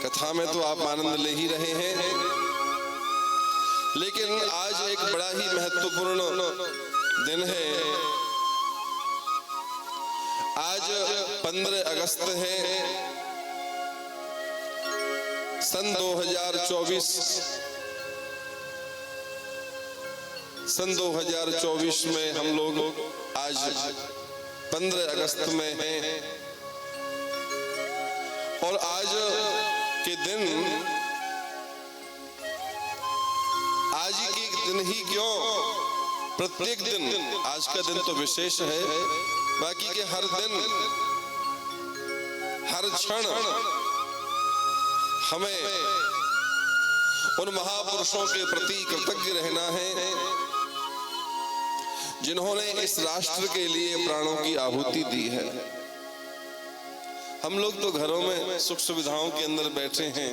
कथा में तो आप आनंद ले ही रहे हैं, लेकिन आज एक बड़ा ही महत्वपूर्ण दिन है। आज 15 अगस्त है, सन 2024। सन 2024 में हम लोग आज 15 अगस्त में हैं और आज के दिन, आज के दिन ही क्यों, प्रत्येक दिन, आज का दिन तो विशेष है, बाकी के हर दिन, हर क्षण हमें उन महापुरुषों के प्रति कृतज्ञ रहना है जिन्होंने इस राष्ट्र के लिए प्राणों की आहुति दी है। हम लोग तो घरों में सुख सुविधाओं के अंदर बैठे हैं,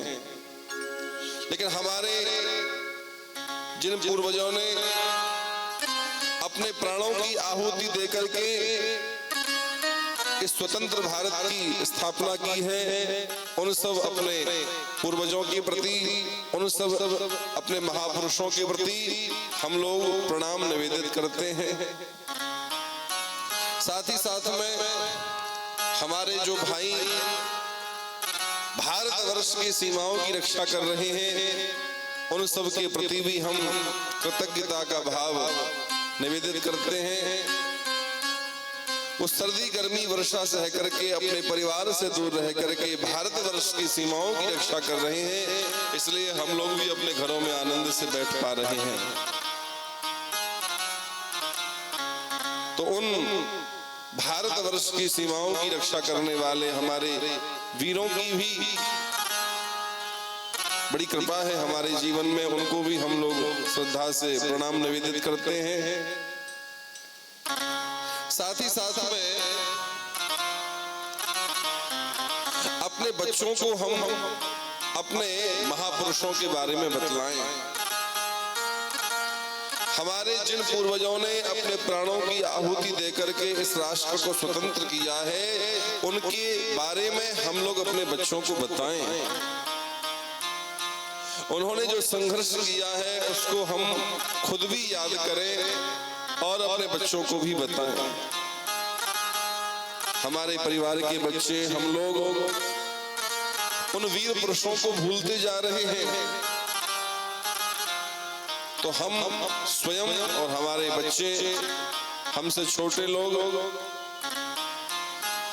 लेकिन हमारे जिन पूर्वजों ने अपने प्राणों की आहुति देकर के इस स्वतंत्र भारत की स्थापना की है, उन सब अपने पूर्वजों के प्रति, उन सब अपने महापुरुषों के प्रति हम लोग प्रणाम निवेदित करते हैं। साथ ही साथ में हमारे जो भाई भारतवर्ष की सीमाओं की रक्षा कर रहे हैं, उन सब के प्रति भी हम कृतज्ञता का भाव निवेदित करते हैं। वो सर्दी गर्मी वर्षा सह करके अपने परिवार से दूर रह करके भारतवर्ष की सीमाओं की रक्षा कर रहे हैं, इसलिए हम लोग भी अपने घरों में आनंद से बैठ पा रहे हैं। तो उन भारतवर्ष की सीमाओं की रक्षा करने वाले हमारे वीरों की भी बड़ी कृपा है हमारे जीवन में, उनको भी हम लोग श्रद्धा से प्रणाम निवेदित करते हैं। साथ ही साथ में अपने बच्चों को हम अपने महापुरुषों के बारे में बतलाएं। हमारे जिन पूर्वजों ने अपने प्राणों की आहुति देकर के इस राष्ट्र को स्वतंत्र किया है, उनके बारे में हम लोग अपने बच्चों को बताएं। उन्होंने जो संघर्ष किया है उसको हम खुद भी याद करें और अपने बच्चों को भी बताएं। हमारे परिवार के बच्चे, हम लोग उन वीर पुरुषों को भूलते जा रहे हैं, तो हम स्वयं और हमारे बच्चे, हमसे छोटे लोग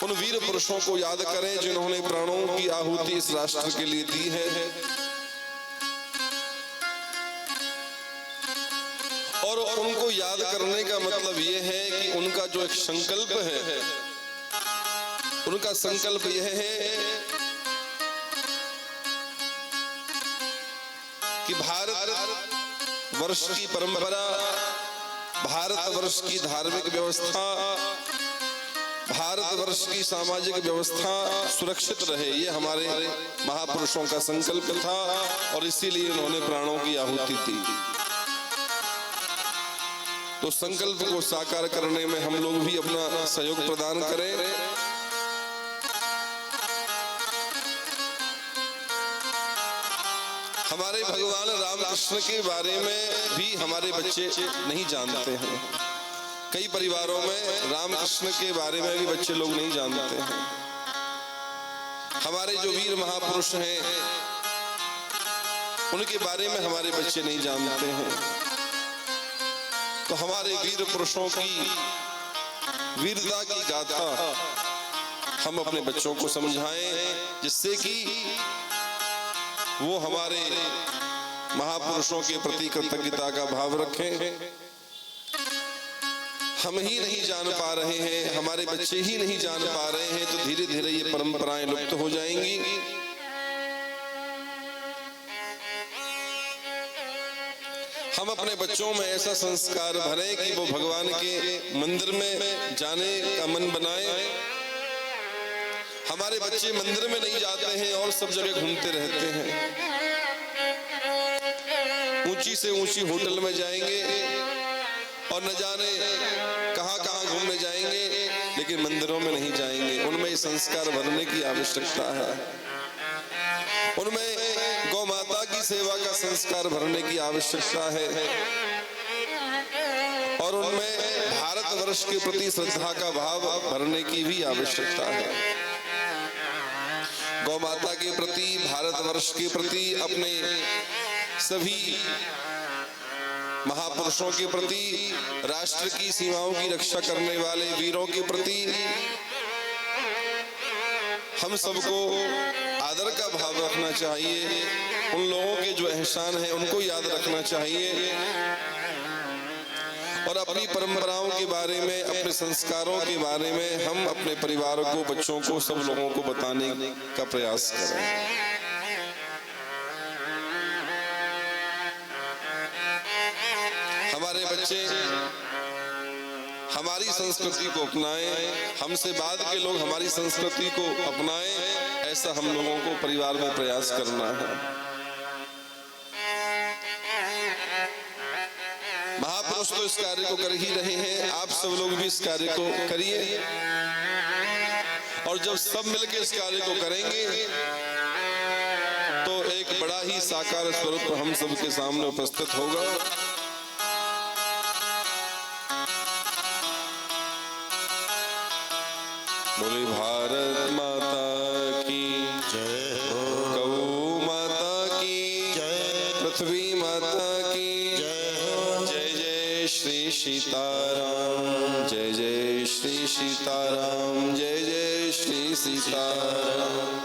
उन वीर पुरुषों को याद करें जिन्होंने प्राणों की आहुति इस राष्ट्र के लिए दी है। और उनको याद करने का मतलब ये है कि उनका जो एक संकल्प है, उनका संकल्प यह है कि भारत वर्ष की परंपरा, भारत वर्ष की धार्मिक व्यवस्था, भारत वर्ष की सामाजिक व्यवस्था सुरक्षित रहे, ये हमारे महापुरुषों का संकल्प था और इसीलिए उन्होंने प्राणों की आहुति दी। तो संकल्प को साकार करने में हम लोग भी अपना सहयोग प्रदान करें। हमारे भगवान रामकृष्ण के बारे में भी हमारे बच्चे नहीं जानते हैं। कई परिवारों में रामकृष्ण के बारे में भी बच्चे लोग नहीं जानते हैं। हमारे जो वीर महापुरुष हैं, उनके बारे में हमारे बच्चे नहीं जानते हैं। तो हमारे वीर पुरुषों की वीरता की गाथा हम अपने बच्चों को समझाएं, जिससे कि वो हमारे महापुरुषों के प्रति कृतज्ञता का भाव रखें। हम ही नहीं जान पा रहे हैं, हमारे बच्चे ही नहीं जान पा रहे हैं, तो धीरे धीरे ये परंपराएं लुप्त हो जाएंगी। हम अपने बच्चों में ऐसा संस्कार भरें कि वो भगवान के मंदिर में जाने का मन बनाए। हमारे बच्चे मंदिर में नहीं जाते हैं और सब जगह घूमते रहते हैं। ऊंची से ऊंची होटल में जाएंगे और न जाने कहां कहां घूमने जाएंगे लेकिन मंदिरों में नहीं जाएंगे। उनमें संस्कार भरने की आवश्यकता है, उनमें गौ माता की सेवा का संस्कार भरने की आवश्यकता है और उनमें भारतवर्ष के प्रति श्रद्धा का भाव भरने की भी आवश्यकता है। गौ माता के प्रति, भारतवर्ष के प्रति, अपने सभी महापुरुषों के प्रति, राष्ट्र की सीमाओं की रक्षा करने वाले वीरों के प्रति हम सबको आदर का भाव रखना चाहिए। उन लोगों के जो एहसान हैं उनको याद रखना चाहिए और अपनी परंपराओं के बारे में, अपने संस्कारों के बारे में हम अपने परिवार को, बच्चों को, सब लोगों को बताने का प्रयास करें। हमारे बच्चे हमारी संस्कृति को अपनाएं, हमसे बाद के लोग हमारी संस्कृति को अपनाएं, ऐसा हम लोगों को परिवार में प्रयास करना है। महापुरुष तो इस कार्य को कर ही रहे हैं, आप सब लोग भी इस कार्य को करिए और जब सब मिलकर इस कार्य को करेंगे तो एक बड़ा ही साकार स्वरूप हम सबके सामने उपस्थित होगा। बोले भारत माता की जय, गौ माता की जय, पृथ्वी माता की जय। जय जय श्री सीताराम, जय जय श्री सीताराम, जय जय श्री सीताराम।